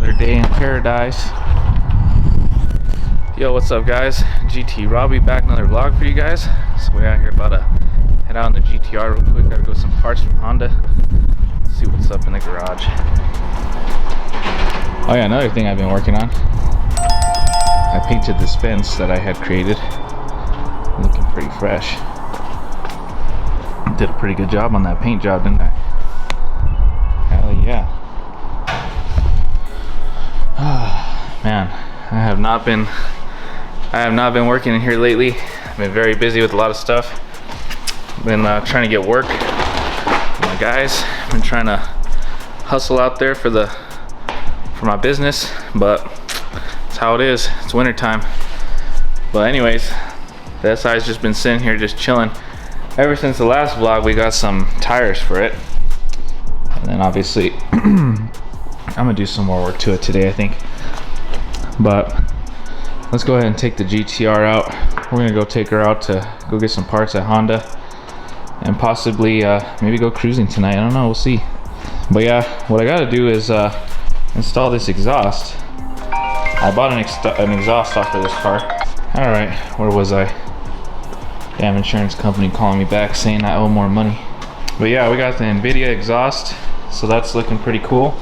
Another day in paradise. Yo, what's up guys? GT Robbie back, another vlog for you guys. So we're out here about to head out in the GTR real quick. Gotta go some parts from Honda. See what's up in the garage. Oh yeah, another thing I've been working on. I painted this fence that I had created. Looking pretty fresh. Did a pretty good job on that paint job, didn't I? Hell yeah. Man, I have not been working in here lately. I've been very busy with a lot of stuff. Been trying to get work. My guys, been trying to hustle out there for my business, but it's how it is. It's winter time. But anyways, the SI's just been sitting here just chilling. Ever since the last vlog, we got some tires for it. And then obviously, I'm gonna do some more work to it today, I think. But let's go ahead and take the GTR out. We're gonna go take her out to go get some parts at Honda. And possibly maybe go cruising tonight. I don't know, we'll see. But yeah, what I gotta do is install this exhaust. I bought an exhaust off of this car. All right, where was I? Damn insurance company calling me back saying I owe more money. But yeah, we got the NVIDIA exhaust, so that's looking pretty cool.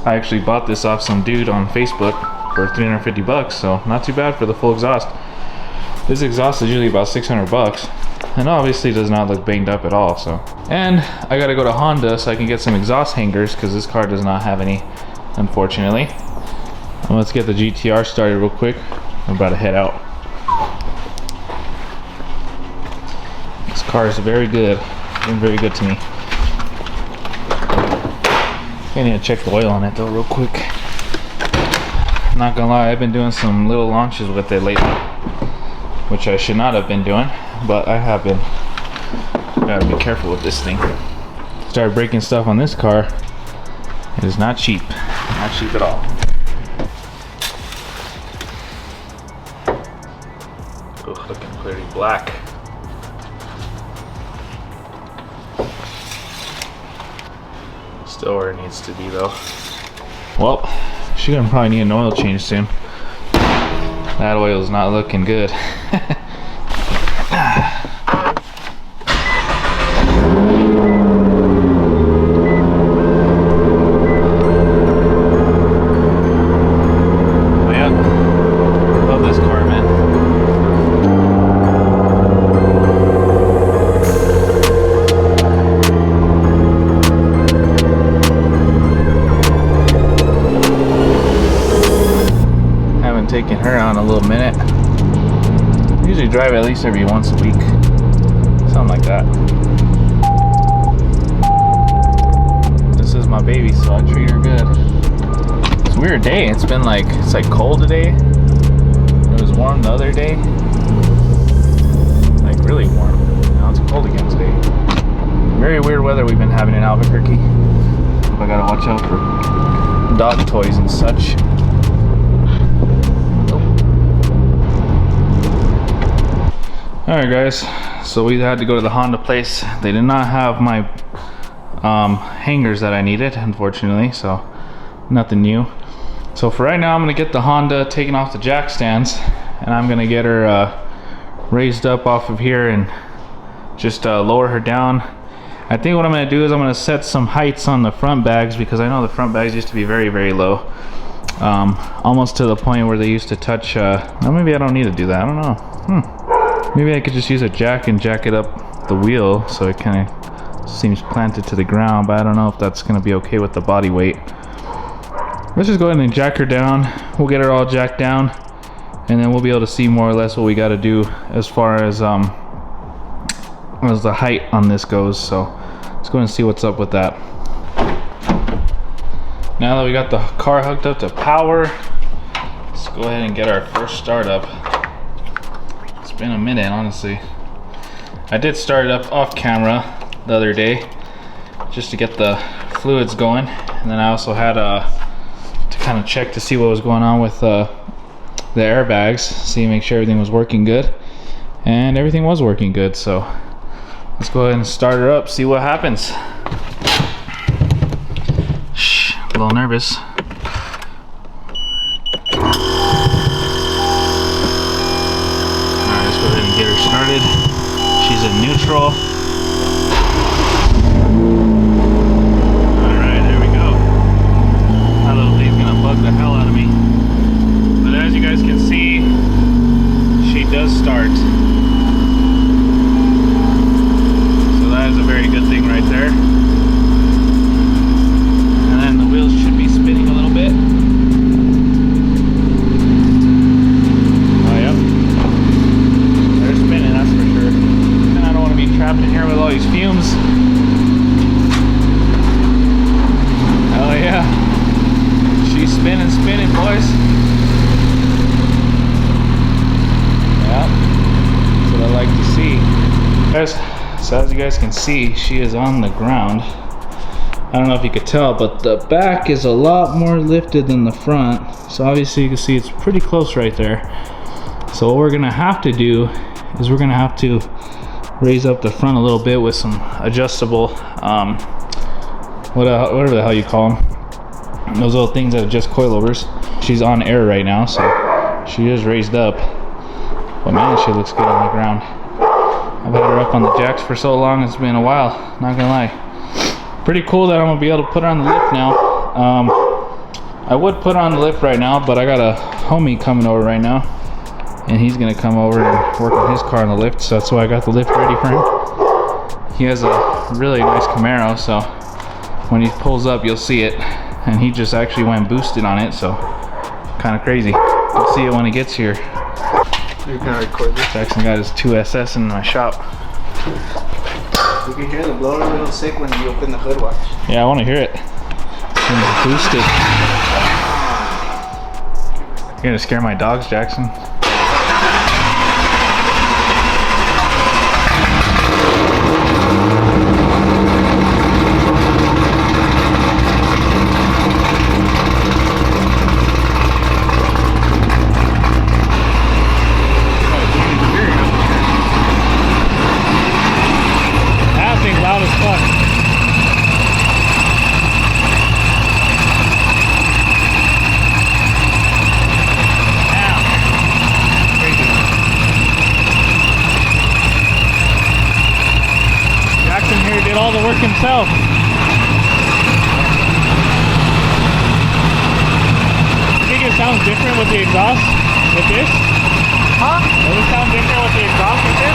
I actually bought this off some dude on Facebook for 350 bucks, so not too bad for the full exhaust. This exhaust is usually about 600 bucks, and obviously does not look banged up at all. So, and I gotta go to Honda so I can get some exhaust hangers because this car does not have any, unfortunately. Well, let's get the GTR started real quick. I'm about to head out. This car is very good. Been very good to me. I need to check the oil on it though real quick. Not gonna lie, I've been doing some little launches with it lately, which I should not have been doing, but I have been. Gotta be careful with this thing. Started breaking stuff on this car. It is not cheap. Not cheap at all. Oh, looking pretty black. Still where it needs to be though. Well, she's gonna probably need an oil change soon. That oil is not looking good. Oh yeah, love this car, man. Taking her on a little minute. Usually drive at least every once a week, something like that. This is my baby, so I treat her good. It's a weird day. It's like cold today. It was warm the other day, like really warm. Now it's cold again today. Very weird weather we've been having in Albuquerque. I gotta watch out for dog toys and such. Alright guys, so we had to go to the Honda place. They did not have my hangers that I needed, unfortunately, so nothing new. So for right now, I'm gonna get the Honda taken off the jack stands, and I'm gonna get her raised up off of here and just lower her down. I think what I'm gonna do is I'm gonna set some heights on the front bags, because I know the front bags used to be very, very low. Almost to the point where they used to touch, well, maybe I don't need to do that, I don't know. Maybe I could just use a jack and jack it up the wheel so it kind of seems planted to the ground, but I don't know if that's going to be okay with the body weight. Let's just go ahead and jack her down. We'll get her all jacked down, and then we'll be able to see more or less what we got to do as far as the height on this goes. So let's go ahead and see what's up with that. Now that we got the car hooked up to power, let's go ahead and get our first start up. It's been a minute, honestly. I did start it up off camera the other day just to get the fluids going, and then I also had to kind of check to see what was going on with the airbags, make sure everything was working good, and everything was working good. So let's go ahead and start her up, see what happens. Shh, a little nervous. her started. She's in neutral. Alright, there we go. That little thing's gonna bug the hell out of me. But as you guys can see, she does start. So that is a very good thing right there. And then the wheels should be spinning a little bit. Oh yep. They're spinning, that's for sure. And I don't want to be trapped in here with all these fumes. Oh yeah. She's spinning, boys. Yeah, that's what I like to see. Guys, so as you guys can see, she is on the ground. I don't know if you could tell, but the back is a lot more lifted than the front. So obviously you can see it's pretty close right there. So what we're gonna have to do is we're gonna have to raise up the front a little bit with some adjustable, whatever the hell you call them. Those little things that adjust coilovers. She's on air right now, so she is raised up. But man, she looks good on the ground. I've had her up on the jacks for so long, it's been a while, not gonna lie. Pretty cool that I'm gonna be able to put her on the lift now. I would put her on the lift right now, but I got a homie coming over right now. And he's gonna come over and work on his car on the lift, so that's why I got the lift ready for him. He has a really nice Camaro, so when he pulls up, you'll see it. And he just actually went boosted on it, so kind of crazy. You'll see it when he gets here. You can record this. Jackson got his 2SS in my shop. You can hear the blower a little sick when you open the hood watch. Yeah, I want to hear it. It's boosted. You're gonna scare my dogs, Jackson. All the work himself. You think it sounds different with the exhaust with this? Huh? Does it sound different with the exhaust with this?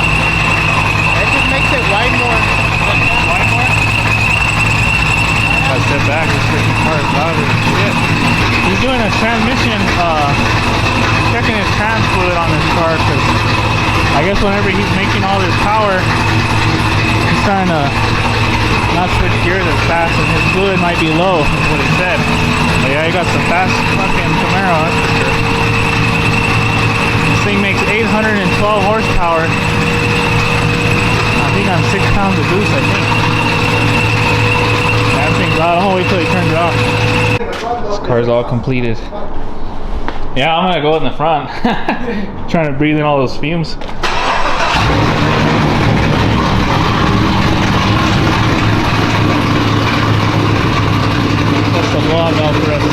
It just makes it whine more. Whine more? I step back, this freaking car is louder than shit. He's doing a transmission, checking his trans fluid on this car because I guess whenever he's making all this power, he's trying to not switch gears as fast, and his fluid might be low, is what he said. But yeah, he got some fast fucking Camaro, that's for sure. This thing makes 812 horsepower. I think on 6 pounds of boost, I think. That thing's loud. I'm gonna wait till he turns it off. This car's all completed. Yeah, I'm gonna go in the front. Trying to breathe in all those fumes. That's the blowout valve for us.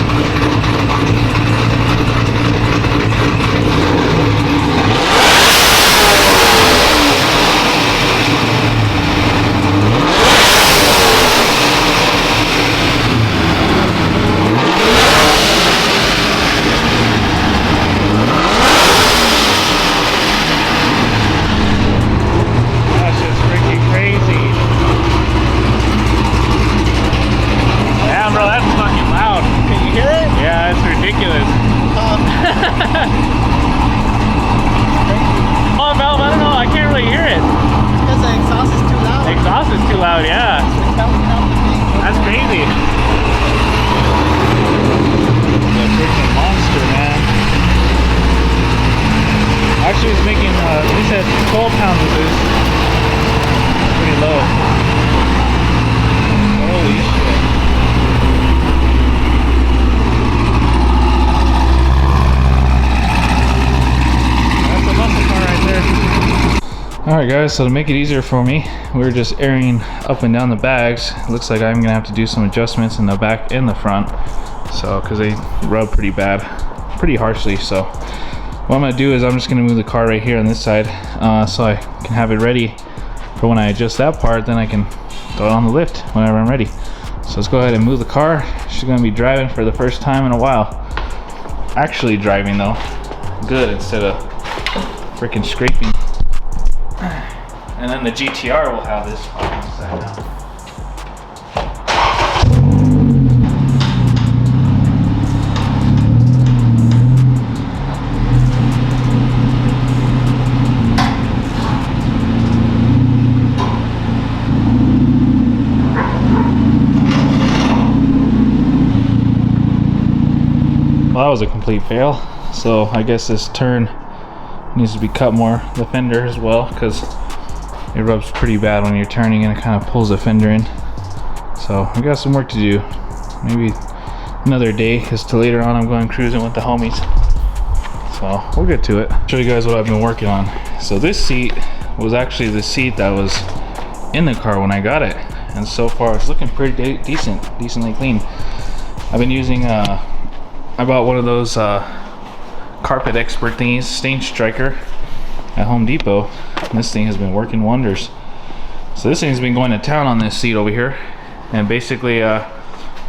Actually, it's making, he said 12 pounds of boost. Pretty low. Holy shit. That's a muscle car right there. Alright guys, so to make it easier for me, we're just airing up and down the bags. It looks like I'm going to have to do some adjustments in the back and the front. So, because they rub pretty bad, pretty harshly, so what I'm gonna do is I'm just gonna move the car right here on this side, so I can have it ready for when I adjust that part. Then I can throw it on the lift whenever I'm ready. So let's go ahead and move the car. She's gonna be driving for the first time in a while. Actually driving though, good, instead of freaking scraping. And then the GTR will have this upside down. Well, that was a complete fail. So I guess this turn needs to be cut more, the fender as well, because it rubs pretty bad when you're turning and it kind of pulls the fender in. So we got some work to do. Maybe another day, because till later on I'm going cruising with the homies. So we'll get to it. Show you guys what I've been working on. So this seat was actually the seat that was in the car when I got it. And so far it's looking pretty decently clean. I've been using I bought one of those carpet expert thingies, stain striker, at Home Depot, and this thing has been working wonders. So this thing's been going to town on this seat over here, and basically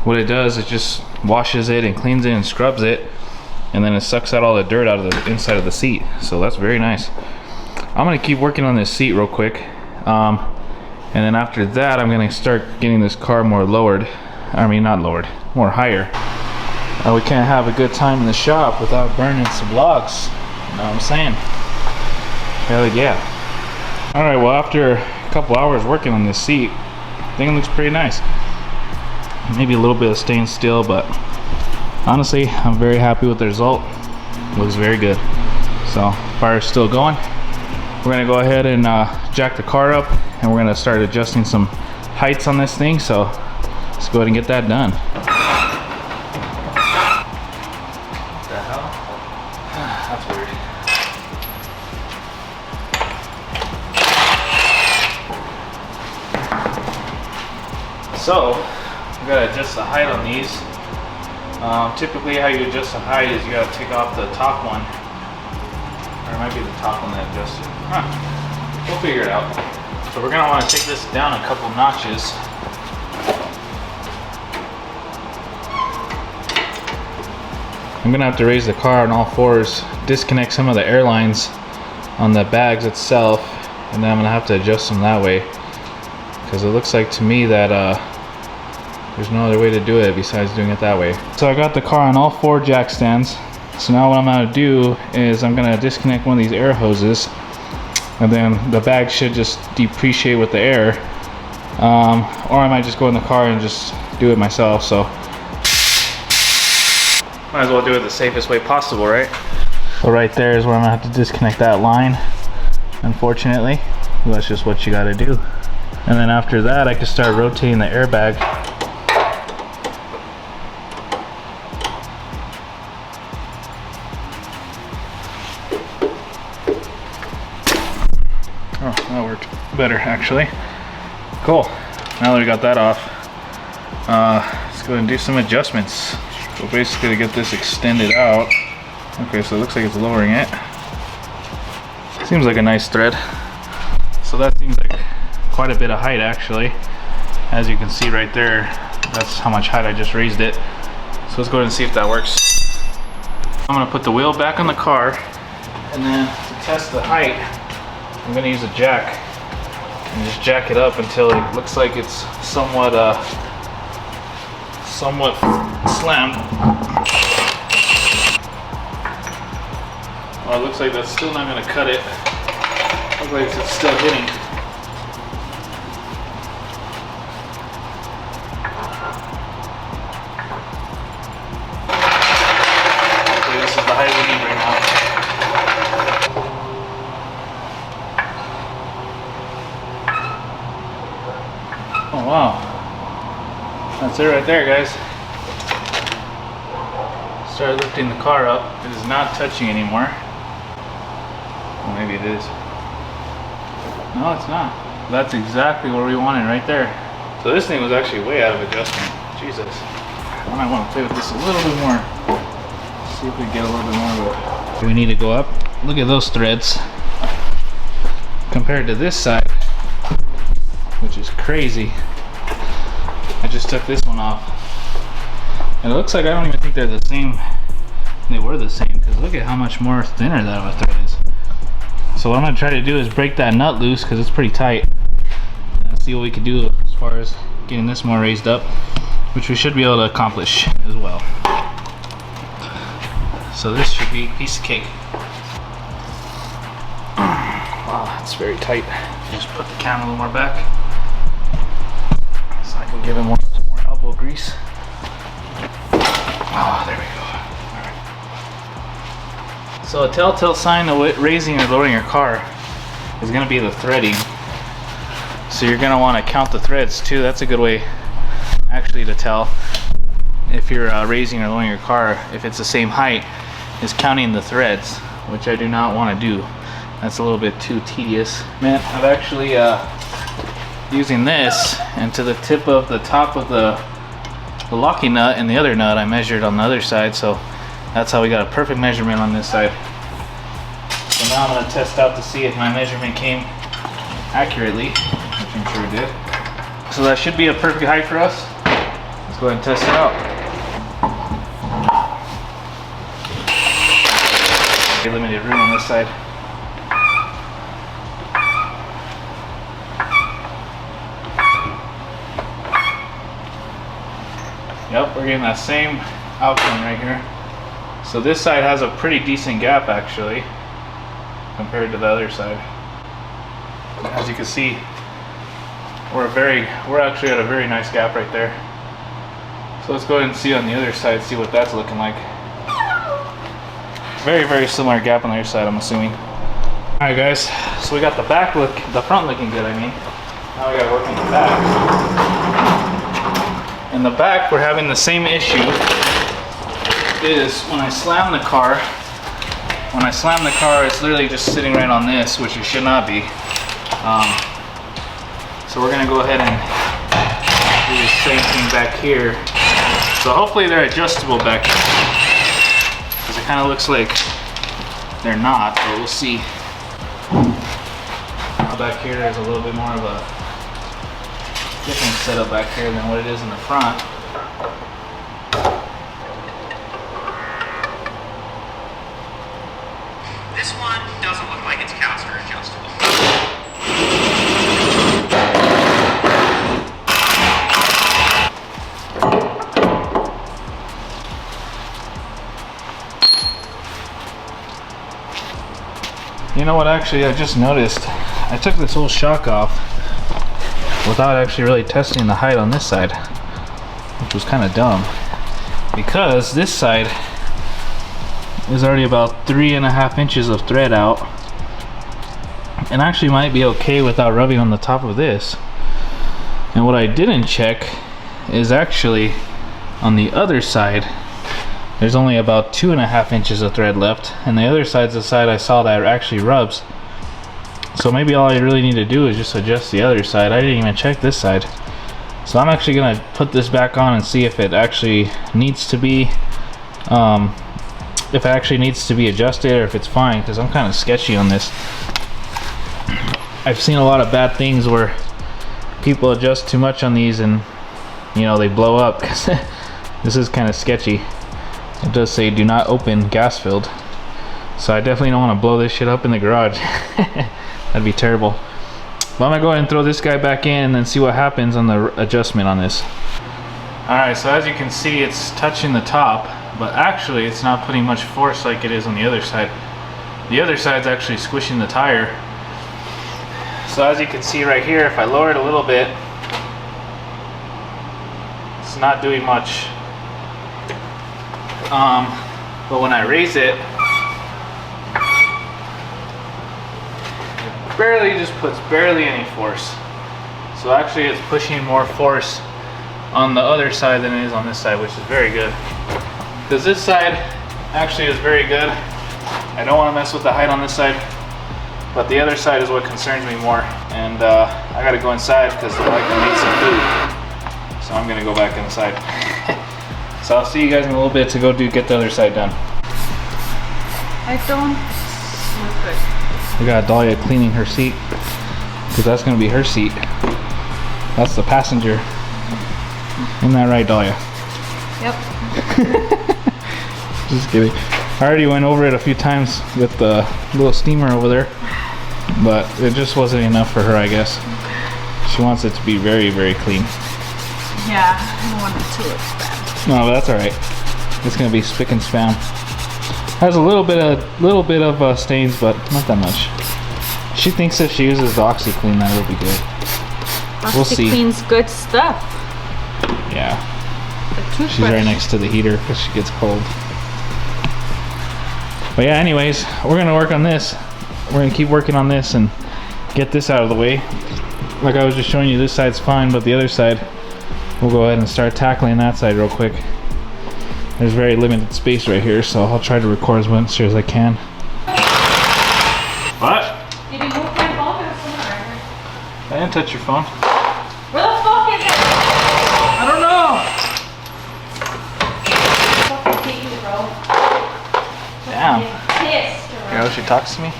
what it does, it just washes it and cleans it and scrubs it, and then it sucks out all the dirt out of the inside of the seat. So that's very nice. I'm gonna keep working on this seat real quick, and then after that I'm gonna start getting this car more lowered. I mean, not lowered, more higher. We can't have a good time in the shop without burning some logs. You know what I'm saying? Hell yeah. Alright, well, after a couple hours working on this seat, I think it looks pretty nice. Maybe a little bit of stained steel, but honestly, I'm very happy with the result. It looks very good. So, fire's still going. We're gonna go ahead and jack the car up, and we're gonna start adjusting some heights on this thing. So, let's go ahead and get that done. That's weird. So, we gotta adjust the height on these. Typically how you adjust the height is you gotta take off the top one. Or it might be the top one that adjusts it. Huh. We'll figure it out. So we're gonna wanna take this down a couple notches. I'm gonna have to raise the car on all fours, disconnect some of the air lines on the bags itself, and then I'm gonna have to adjust them that way, because it looks like to me that there's no other way to do it besides doing it that way. So I got the car on all four jack stands. So now what I'm gonna do is I'm gonna disconnect one of these air hoses, and then the bag should just depreciate with the air, or I might just go in the car and just do it myself. So might as well do it the safest way possible, right? So right there is where I'm gonna have to disconnect that line, unfortunately. That's just what you gotta do. And then after that, I can start rotating the airbag. Oh, that worked better actually. Cool. Now that we got that off, let's go ahead and do some adjustments. So basically to get this extended out. Okay, so it looks like it's lowering it. Seems like a nice thread. So that seems like quite a bit of height actually. As you can see right there, that's how much height I just raised it. So let's go ahead and see if that works. I'm gonna put the wheel back on the car, and then to test the height, I'm gonna use a jack and just jack it up until it looks like it's somewhat slammed. Oh, it looks like that's still not gonna cut it. Looks like it's still hitting. Okay, this is the height we need right now. Oh wow. That's it right there, guys. Started lifting the car up. It is not touching anymore. Well, maybe it is. No, it's not. That's exactly what we wanted right there. So this thing was actually way out of adjustment. Jesus. I might want to play with this a little bit more. See if we can get a little bit more of it. We need to go up. Look at those threads compared to this side, which is crazy. I just took this one off, and it looks like I don't even think they're the same. They were the same, because look at how much more thinner that thread is. So what I'm going to try to do is break that nut loose, because it's pretty tight, and see what we can do as far as getting this more raised up, which we should be able to accomplish as well. So this should be a piece of cake. Wow, it's very tight. Just put the cam a little more back so I can give him more elbow grease. Oh, there we go. So a telltale sign of raising or lowering your car is going to be the threading. So you're going to want to count the threads too. That's a good way actually to tell if you're raising or lowering your car, if it's the same height, is counting the threads, which I do not want to do. That's a little bit too tedious. Man, I've actually using this, and to the tip of the top of the locking nut and the other nut I measured on the other side, so that's how we got a perfect measurement on this side. So now I'm going to test out to see if my measurement came accurately, which I'm sure it did. So that should be a perfect height for us. Let's go ahead and test it out. Limited room on this side. Yep, we're getting that same outcome right here. So this side has a pretty decent gap actually compared to the other side. As you can see, we're actually at a very nice gap right there. So let's go ahead and see on the other side, see what that's looking like. Very similar gap on the other side, I'm assuming. Alright guys, so we got the front looking good, I mean. Now we gotta work on the back. In the back, we're having the same issue. Is when I slam the car, it's literally just sitting right on this, which it should not be. So we're gonna go ahead and do the same thing back here. So hopefully they're adjustable back here, because it kind of looks like they're not, but we'll see. Now back here, there's a little bit more of a different setup back here than what it is in the front. This one doesn't look like it's caster adjustable. You know what, actually I just noticed, I took this whole shock off without actually really testing the height on this side, which was kind of dumb, because this side is already about 3.5 inches of thread out, and actually might be okay without rubbing on the top of this. And what I didn't check is actually on the other side there's only about 2.5 inches of thread left, and the other side's the side I saw that actually rubs. So maybe all I really need to do is just adjust the other side. I didn't even check this side. So I'm actually gonna put this back on and see if it actually needs to be adjusted, or if it's fine, because I'm kind of sketchy on this. I've seen a lot of bad things where people adjust too much on these and, you know, they blow up. This is kind of sketchy. It does say do not open gas filled, so I definitely don't want to blow this shit up in the garage. That'd be terrible. But I'm gonna go ahead and throw this guy back in and then see what happens on the adjustment on this. Alright, so as you can see, it's touching the top, but actually it's not putting much force like it is on the other side. The other side's actually squishing the tire. So as you can see right here, if I lower it a little bit, it's not doing much. But when I raise it, it barely just puts barely any force. So actually it's pushing more force on the other side than it is on this side, which is very good. Because this side actually is very good. I don't want to mess with the height on this side, but the other side is what concerns me more. And I gotta go inside because I like to make some food. So I'm gonna go back inside. So I'll see you guys in a little bit to go get the other side done. I don't look good. We got Dahlia cleaning her seat because that's gonna be her seat. That's the passenger. Isn't that right, Dahlia? Yep. Just kidding. I already went over it a few times with the little steamer over there, but it just wasn't enough for her, I guess. She wants it to be very, very clean. Yeah, I don't want it to look bad. No, but that's all right. It's gonna be spick and span. Has a little bit of stains, but not that much. She thinks if she uses the OxyClean, that will be good. We'll see. OxyClean's good stuff. Yeah. The toothbrush. She's right next to the heater because she gets cold. But yeah, anyways, we're gonna work on this. We're gonna keep working on this and get this out of the way. Like I was just showing you, this side's fine, but the other side, we'll go ahead and start tackling that side real quick. There's very limited space right here, so I'll try to record as much as I can. What? Did you move my phone or something right here? I didn't touch your phone. Where the fuck is it? I don't know. Fucking hate you, bro. Damn. I'm pissed. You know, she talks to me.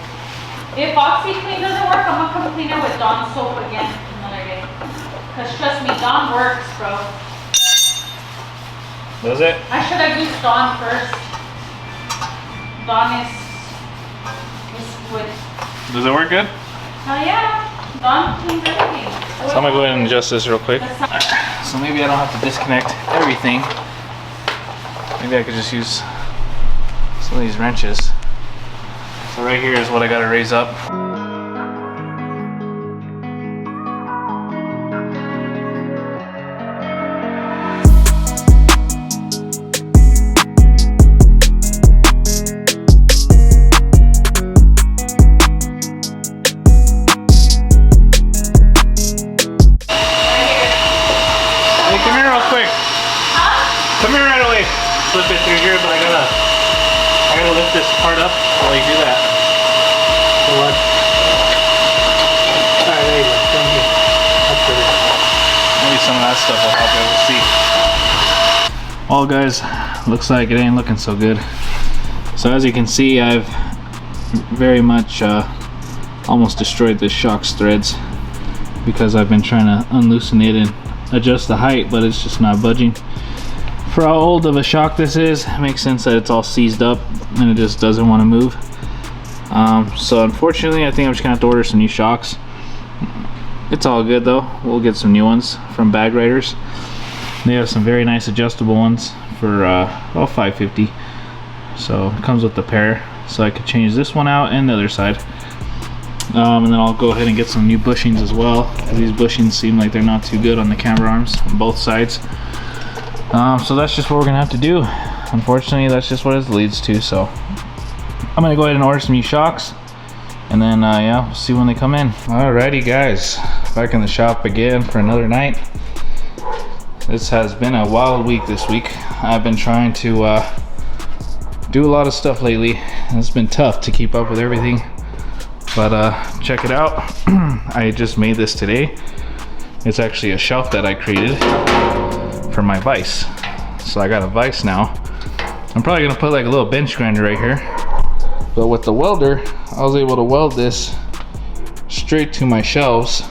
If OxyClean doesn't work, I'm gonna come clean it with Dawn soap again another day. Cause trust me, Dawn works, bro. Does it? I should have used Dawn first. Dawn is good. Does it work good? Hell yeah. Dawn cleans everything. So I'm gonna go ahead and adjust this real quick. That's not- So maybe I don't have to disconnect everything. Maybe I could just use some of these wrenches. So right here is what I gotta raise up. Hey, come here real quick. Come here right away. Flip it through here, but I gotta lift this part up while you do that. For what? Alright, there you go. Down here. That's better. Maybe some of that stuff will help it. We'll see. Well, guys, looks like it ain't looking so good. So as you can see, I've very much almost destroyed the shock's threads because I've been trying to unloosen it and adjust the height, but it's just not budging. For how old of a shock this is, it makes sense that it's all seized up and it just doesn't want to move. So unfortunately, I think I'm just gonna have to order some new shocks. It's all good though. We'll get some new ones from Bag Riders. They have some very nice adjustable ones for about $5.50. So it comes with the pair. So I could change this one out and the other side. And then I'll go ahead and get some new bushings as well. These bushings seem like they're not too good on the camber arms on both sides. So that's just what we're gonna have to do. Unfortunately, that's just what it leads to. So I'm gonna go ahead and order some new shocks, and then yeah, we'll see when they come in. Alrighty, guys, back in the shop again for another night. This has been a wild week this week. I've been trying to do a lot of stuff lately, and it's been tough to keep up with everything. But check it out. I just made this today. It's actually a shelf that I created for my vise. So I got a vise now. I'm probably gonna put like a little bench grinder right here. But with the welder, I was able to weld this straight to my shelves.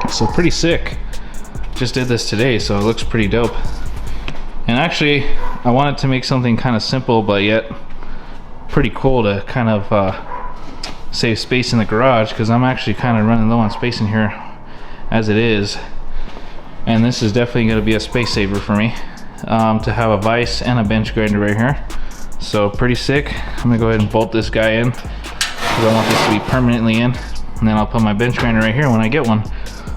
So pretty sick. Just did this today, so it looks pretty dope. And actually, I wanted to make something kind of simple, but yet pretty cool to kind of save space in the garage, because I'm actually kind of running low on space in here as it is. And this is definitely going to be a space saver for me, to have a vise and a bench grinder right here. So pretty sick. I'm gonna go ahead and bolt this guy in because I want this to be permanently in, and then I'll put my bench grinder right here when I get one.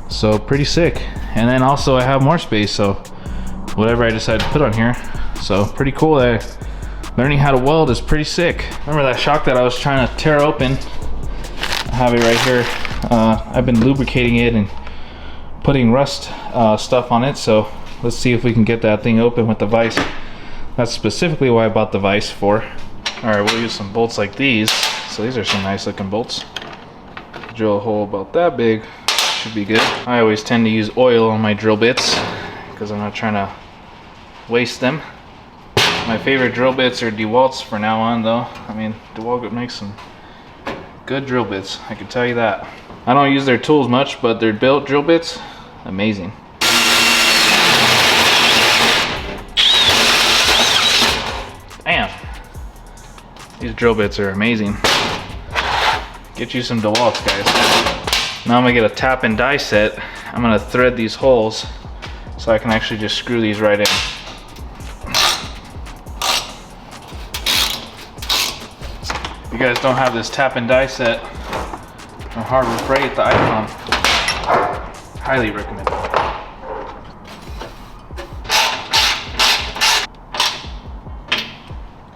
So pretty sick. And then also I have more space, so whatever I decide to put on here. So pretty cool. That learning how to weld is pretty sick. Remember that shock that I was trying to tear open? I have it right here. I've been lubricating it and putting rust stuff on it, so let's see if we can get that thing open with the vise. That's specifically why I bought the vise for. Alright, we'll use some bolts like these. So these are some nice looking bolts. Drill a hole about that big, should be good. I always tend to use oil on my drill bits because I'm not trying to waste them. My favorite drill bits are DeWalt's for now on though. I mean, DeWalt makes some good drill bits, I can tell you that. I don't use their tools much, but their built drill bits, amazing. Damn, these drill bits are amazing. Get you some DeWalt's, guys. Now I'm gonna get a tap and die set. I'm gonna thread these holes so I can actually just screw these right in. If you guys don't have this tap and die set from Harbor Freight, the Icon, highly recommend it.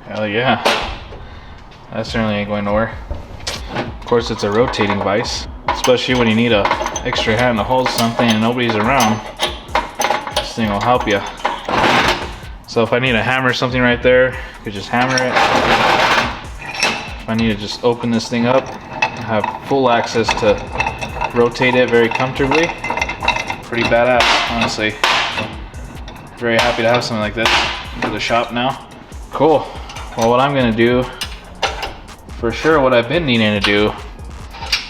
Hell yeah, that certainly ain't going nowhere. Of course, it's a rotating vise, especially when you need a extra hand to hold something and nobody's around. This thing will help you. So if I need to hammer something right there, I could just hammer it. If I need to just open this thing up, I have full access to rotate it very comfortably. Pretty badass, honestly. Very happy to have something like this for the shop now. Cool. Well, what I'm gonna do, for sure what I've been needing to do,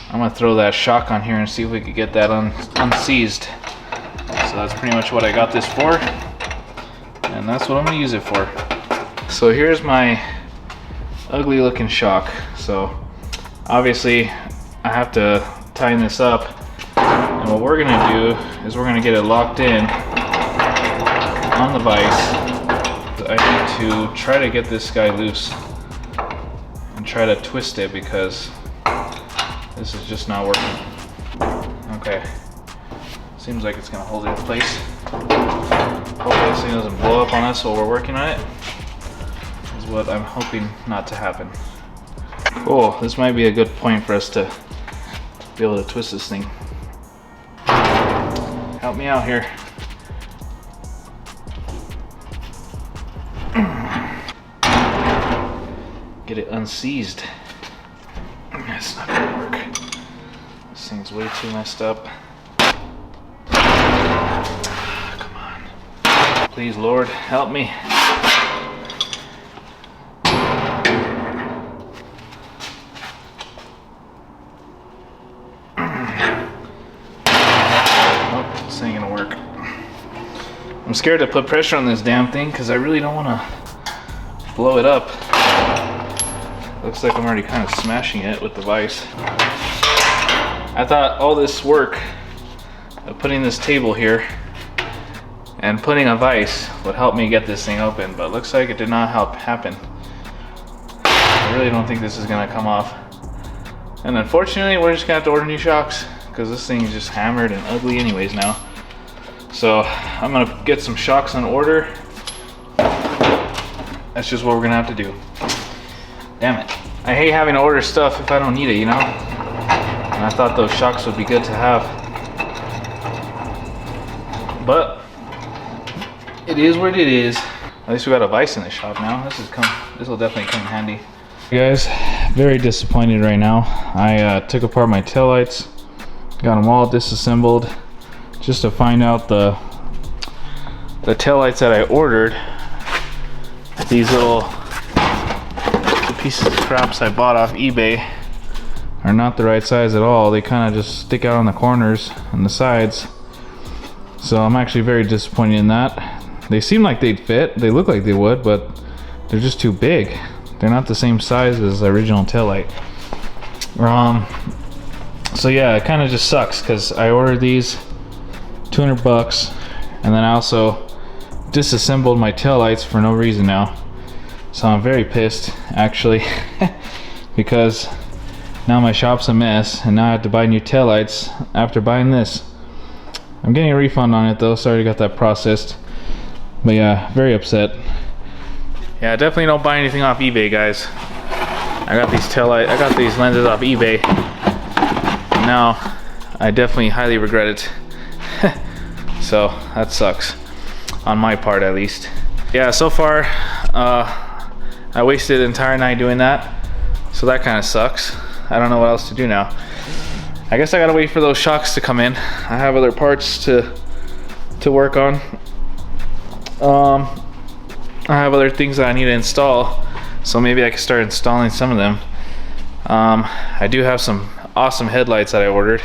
I'm gonna throw that shock on here and see if we could get that unseized. So that's pretty much what I got this for. And that's what I'm gonna use it for. So here's my ugly looking shock. So obviously I have to tighten this up. And what we're gonna do is we're gonna get it locked in on the vise. I need to try to get this guy loose and try to twist it because this is just not working. Okay, seems like it's gonna hold it in place. Hopefully this thing doesn't blow up on us while we're working on it, is what I'm hoping not to happen. Cool, this might be a good point for us to be able to twist this thing. Help me out here. Get it unseized. It's not gonna work. This thing's way too messed up. Come on. Please, Lord, help me. Oh, this ain't gonna work. I'm scared to put pressure on this damn thing because I really don't want to blow it up. Looks like I'm already kind of smashing it with the vise. I thought all this work of putting this table here and putting a vise would help me get this thing open, but looks like it did not happen. I really don't think this is gonna come off. And unfortunately, we're just gonna have to order new shocks because this thing is just hammered and ugly anyways now. So I'm gonna get some shocks on order. That's just what we're gonna have to do. Damn it. I hate having to order stuff if I don't need it, you know? And I thought those shocks would be good to have. But it is what it is. At least we got a vise in the shop now. This will definitely come in handy. You guys, very disappointed right now. I took apart my taillights, got them all disassembled just to find out the taillights that I ordered. These little pieces of craps I bought off eBay are not the right size at all. They kind of just stick out on the corners and the sides. So I'm actually very disappointed in that. They seem like they'd fit. They look like they would, but they're just too big. They're not the same size as the original taillight. So yeah, it kind of just sucks because I ordered these $200 and then I also disassembled my taillights for no reason now. So I'm very pissed actually because now my shop's a mess and now I have to buy new taillights after buying this. I'm getting a refund on it though, so I already got that processed. But yeah, very upset. Yeah, definitely don't buy anything off eBay, guys. I got these lenses off eBay. Now I definitely highly regret it. So that sucks, on my part at least. Yeah, so far I wasted the entire night doing that, so that kind of sucks. I don't know what else to do now. I guess I gotta wait for those shocks to come in. I have other parts to work on. I have other things that I need to install, so maybe I can start installing some of them. I do have some awesome headlights that I ordered,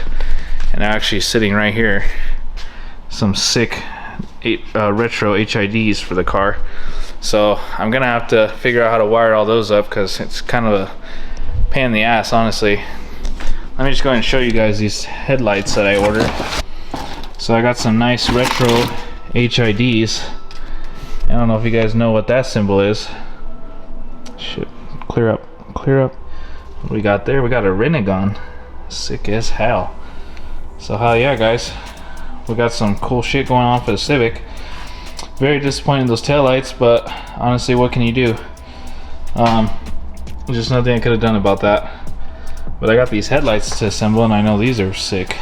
and they're actually sitting right here. Some sick retro HIDs for the car. So I'm gonna have to figure out how to wire all those up, because it's kind of a pain in the ass, honestly. Let me just go ahead and show you guys these headlights that I ordered. So I got some nice retro HIDs. I don't know if you guys know what that symbol is. Shit, clear up, clear up. What we got there? We got a Renegon. Sick as hell. So hell yeah, guys. We got some cool shit going on for the Civic. Very disappointed in those taillights, but honestly, what can you do? There's just nothing I could have done about that. But I got these headlights to assemble, and I know these are sick.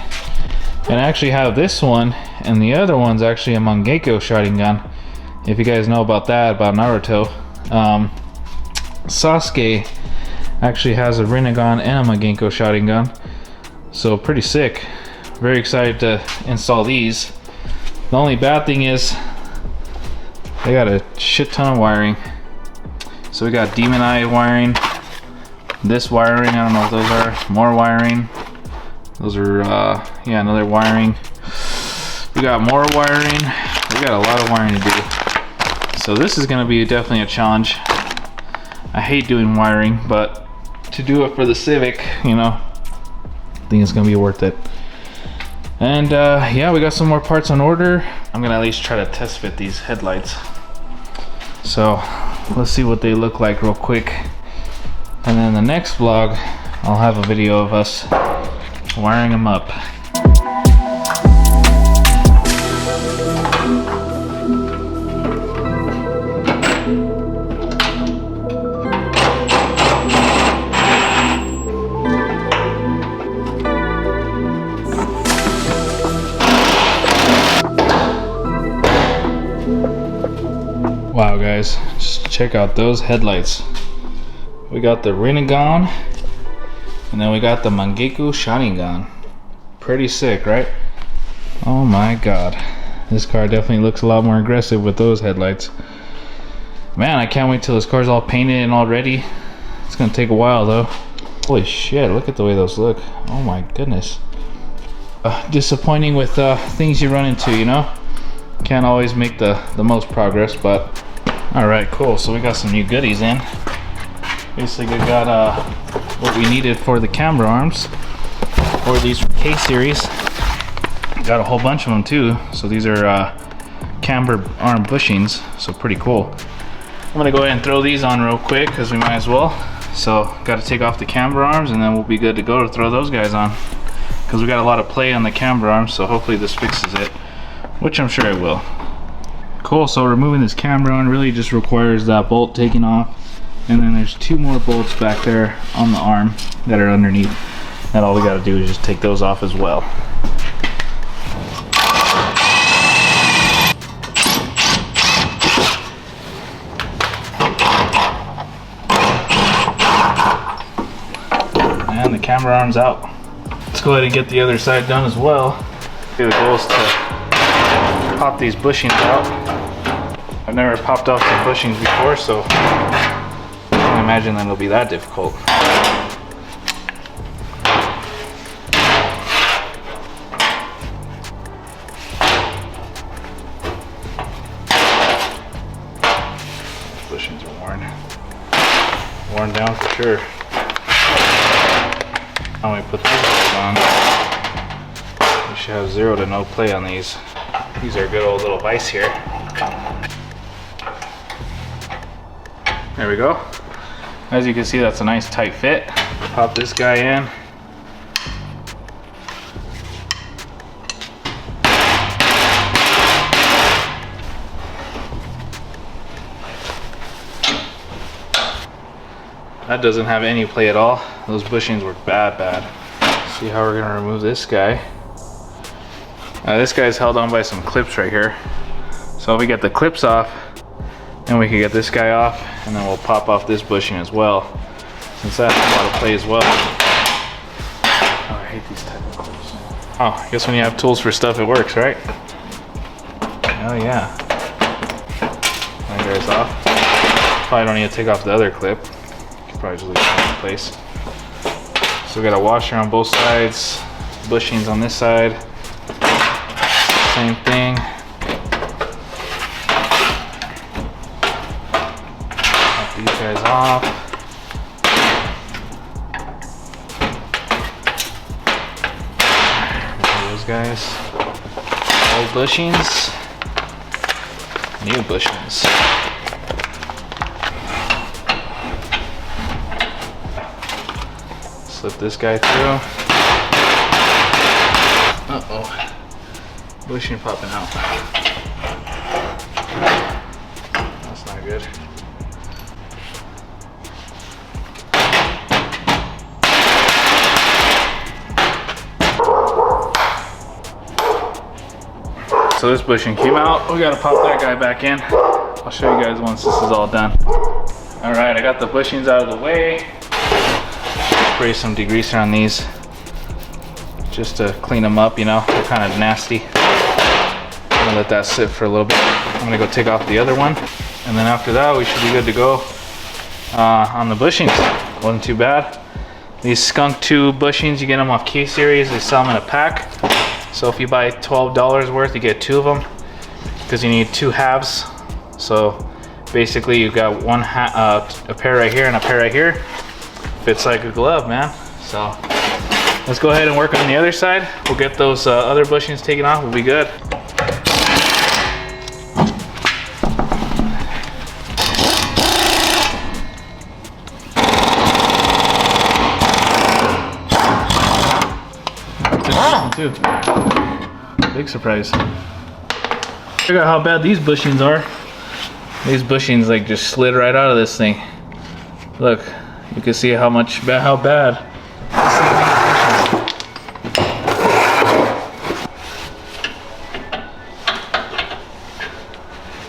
And I actually have this one, and the other one's actually a Mangekyo shotgun. If you guys know about that, about Naruto. Sasuke actually has a Renegon and a Mangekyo shotgun. So pretty sick. Very excited to install these. The only bad thing is they got a shit ton of wiring. So we got Demon Eye wiring, this wiring, I don't know what those are, more wiring. Those are, yeah, another wiring. We got more wiring. We got a lot of wiring to do. So this is gonna be definitely a challenge. I hate doing wiring, but to do it for the Civic, you know, I think it's gonna be worth it. And yeah, we got some more parts on order. I'm gonna at least try to test fit these headlights. So let's see what they look like real quick. And then the next vlog, I'll have a video of us wiring them up. Wow guys, just check out those headlights. We got the Renegon, and then we got the Mangekyo shotgun. Pretty sick, right? Oh my god. This car definitely looks a lot more aggressive with those headlights. Man, I can't wait till this car's all painted and all ready. It's gonna take a while though. Holy shit, look at the way those look. Oh my goodness. Disappointing with things you run into, you know? Can't always make the most progress, but alright, cool. So we got some new goodies in. Basically, we got what we needed for the camber arms, or these from K-Series. Got a whole bunch of them too. So these are camber arm bushings, so pretty cool. I'm gonna go ahead and throw these on real quick because we might as well. So got to take off the camber arms, and then we'll be good to go to throw those guys on, because we got a lot of play on the camber arms. So hopefully this fixes it, which I'm sure it will. Cool. So removing this camber arm really just requires that bolt taking off. And then there's two more bolts back there on the arm that are underneath. And all we gotta do is just take those off as well. And the camera arm's out. Let's go ahead and get the other side done as well. The goal is to pop these bushings out. I've never popped off some bushings before, so I can't imagine that it'll be that difficult. Bushings are worn down for sure. Now we put these guys on. We should have zero to no play on these. These are a good old little vise here. There we go. As you can see, that's a nice tight fit. Pop this guy in. That doesn't have any play at all. Those bushings were bad. See how we're gonna remove this guy. This guy's held on by some clips right here. So if we get the clips off, then we can get this guy off, and then we'll pop off this bushing as well, since that has a lot of play as well. Oh, I hate these type of clips. Oh, I guess when you have tools for stuff, it works, right? Oh yeah. That guy's off. Probably don't need to take off the other clip. You can probably just leave it in place. So we got a washer on both sides, bushings on this side. Same thing. Pop these guys off. Those guys. Old bushings. New bushings. Slip this guy through. Uh-oh. Bushing popping out. That's not good. So this bushing came out. We gotta pop that guy back in. I'll show you guys once this is all done. All right, I got the bushings out of the way. Spray some degreaser on these just to clean them up, you know, they're kind of nasty. I'm gonna let that sit for a little bit. I'm gonna go take off the other one, and then after that we should be good to go on the bushings. Wasn't too bad. These Skunk 2 bushings, you get them off K Series. They sell them in a pack. So if you buy $12 worth, you get 2 of them because you need 2 halves. So basically you got a pair right here and a pair right here. Fits like a glove, man. So let's go ahead and work on the other side. We'll get those other bushings taken off. We'll be good. Too. Big surprise. Check out how bad these bushings are. These bushings like just slid right out of this thing. Look, you can see how bad.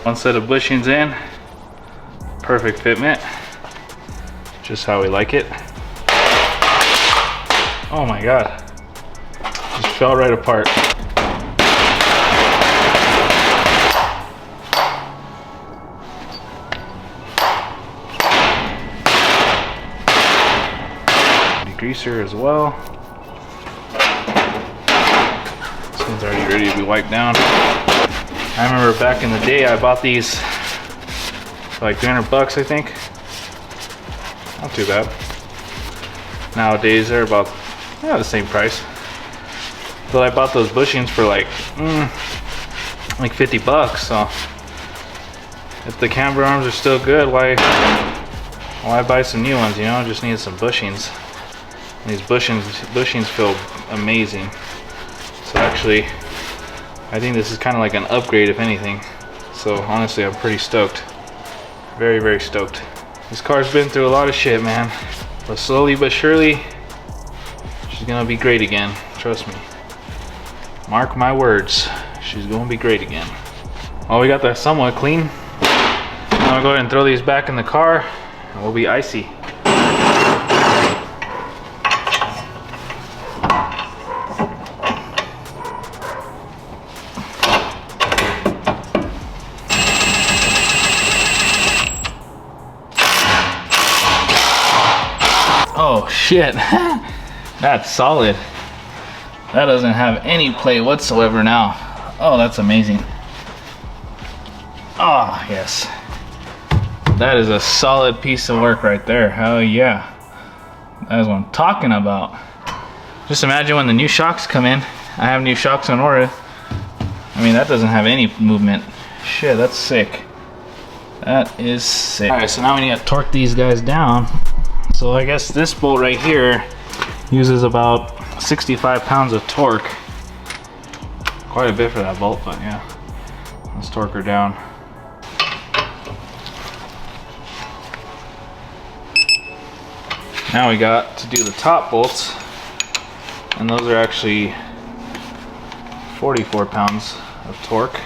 One set of bushings in. Perfect fitment. Just how we like it. Oh my God. Just fell right apart. Degreaser as well. This one's already ready to be wiped down. I remember back in the day I bought these for like 300 bucks, I think. Not too bad. Nowadays they're about the same price. But I bought those bushings for like 50 bucks. So if the camber arms are still good, why buy some new ones? You know, just need some bushings. And these bushings feel amazing. So actually, I think this is kind of like an upgrade, if anything. So honestly, I'm pretty stoked. Very, very stoked. This car's been through a lot of shit, man. But slowly but surely, she's gonna be great again. Trust me. Mark my words, she's gonna be great again. Well, we got that somewhat clean. Now I'll go ahead and throw these back in the car and we'll be icy. Oh shit, that's solid. That doesn't have any play whatsoever now. Oh, that's amazing. Oh, yes. That is a solid piece of work right there. Hell yeah. That is what I'm talking about. Just imagine when the new shocks come in. I have new shocks on order. I mean, that doesn't have any movement. Shit, that's sick. That is sick. All right, so now we need to torque these guys down. So I guess this bolt right here uses about 65 pounds of torque. Quite a bit for that bolt, but yeah. Let's torque her down. Now we got to do the top bolts, and those are actually 44 pounds of torque.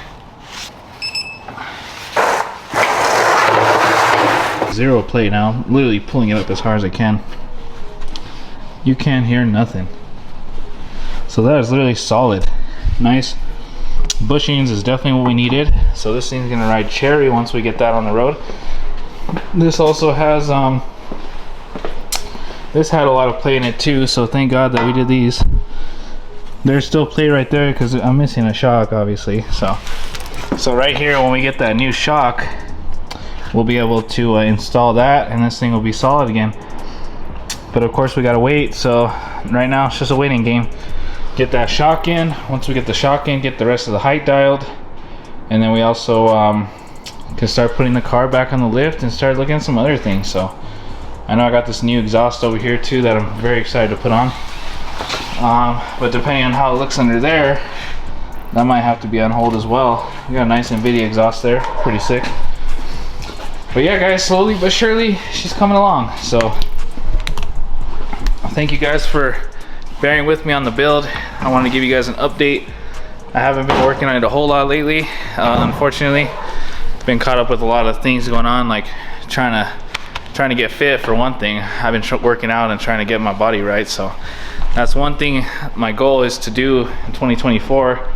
Zero play now. I'm literally pulling it up as hard as I can. You can't hear nothing. So that is literally solid. Nice. Bushings is definitely what we needed. So this thing's gonna ride cherry once we get that on the road. This also has this had a lot of play in it too, so thank God that we did these. There's still play right there because I'm missing a shock, obviously. So right here, when we get that new shock, we'll be able to install that, and this thing will be solid again. But of course we gotta wait, so right now it's just a waiting game. Get that shock in. Once we get the shock in, get the rest of the height dialed, and then we also can start putting the car back on the lift and start looking at some other things. So I know I got this new exhaust over here too that I'm very excited to put on. But depending on how it looks under there, that might have to be on hold as well. We got a nice NVIDIA exhaust there, pretty sick. But yeah guys, slowly but surely she's coming along. So thank you guys for bearing with me on the build. I want to give you guys an update. I haven't been working on it a whole lot lately, unfortunately. Been caught up with a lot of things going on, like trying to get fit for one thing. I've been working out and trying to get my body right, so that's one thing my goal is to do in 2024,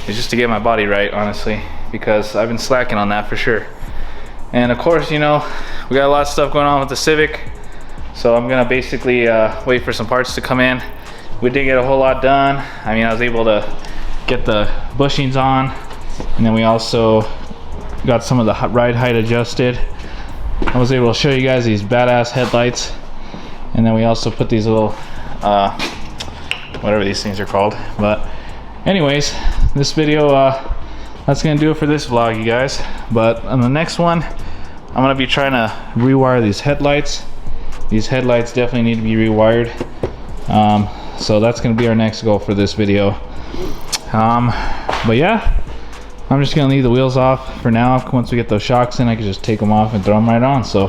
is just to get my body right, honestly, because I've been slacking on that for sure. And of course, you know, we got a lot of stuff going on with the Civic, so I'm gonna basically wait for some parts to come in. We did get a whole lot done. I mean, I was able to get the bushings on, and then we also got some of the ride height adjusted. I was able to show you guys these badass headlights, and then we also put these little whatever these things are called. But anyways, this video, that's gonna do it for this vlog, you guys. But on the next one, I'm gonna be trying to rewire these headlights. These headlights definitely need to be rewired. So that's gonna be our next goal for this video. But yeah, I'm just gonna leave the wheels off for now. Once we get those shocks in, I can just take them off and throw them right on. So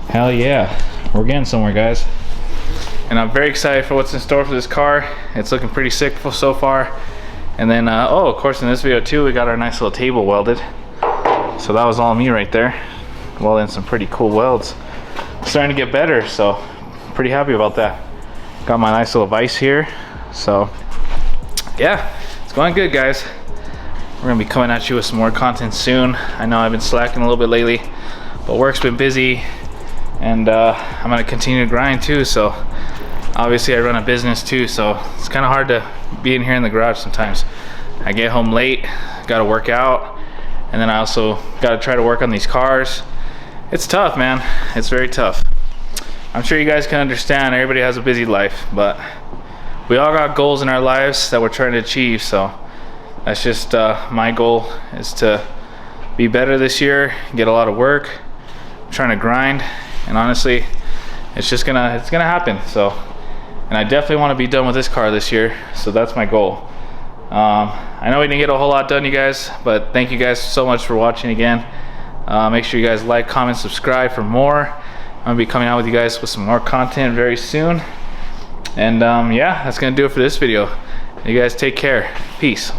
hell yeah, we're getting somewhere, guys. And I'm very excited for what's in store for this car. It's looking pretty sick so far. And then oh, of course, in this video too, we got our nice little table welded. So that was all me right there, welding some pretty cool welds. Starting to get better, so pretty happy about that. Got my nice little vise here. So yeah, it's going good, guys. We're gonna be coming at you with some more content soon. I know I've been slacking a little bit lately, but work's been busy, and I'm gonna continue to grind too. So obviously I run a business too, so it's kind of hard to be in here in the garage sometimes. I get home late, gotta work out, and then I also gotta try to work on these cars. It's tough, man. It's very tough. I'm sure you guys can understand, everybody has a busy life, but we all got goals in our lives that we're trying to achieve. So that's just my goal, is to be better this year, get a lot of work. I'm trying to grind, and honestly, it's gonna happen. So, and I definitely want to be done with this car this year, so that's my goal. I know we didn't get a whole lot done, you guys, but thank you guys so much for watching again. Make sure you guys like, comment, subscribe for more. I'm gonna be coming out with you guys with some more content very soon. And yeah, that's gonna do it for this video. You guys take care. Peace.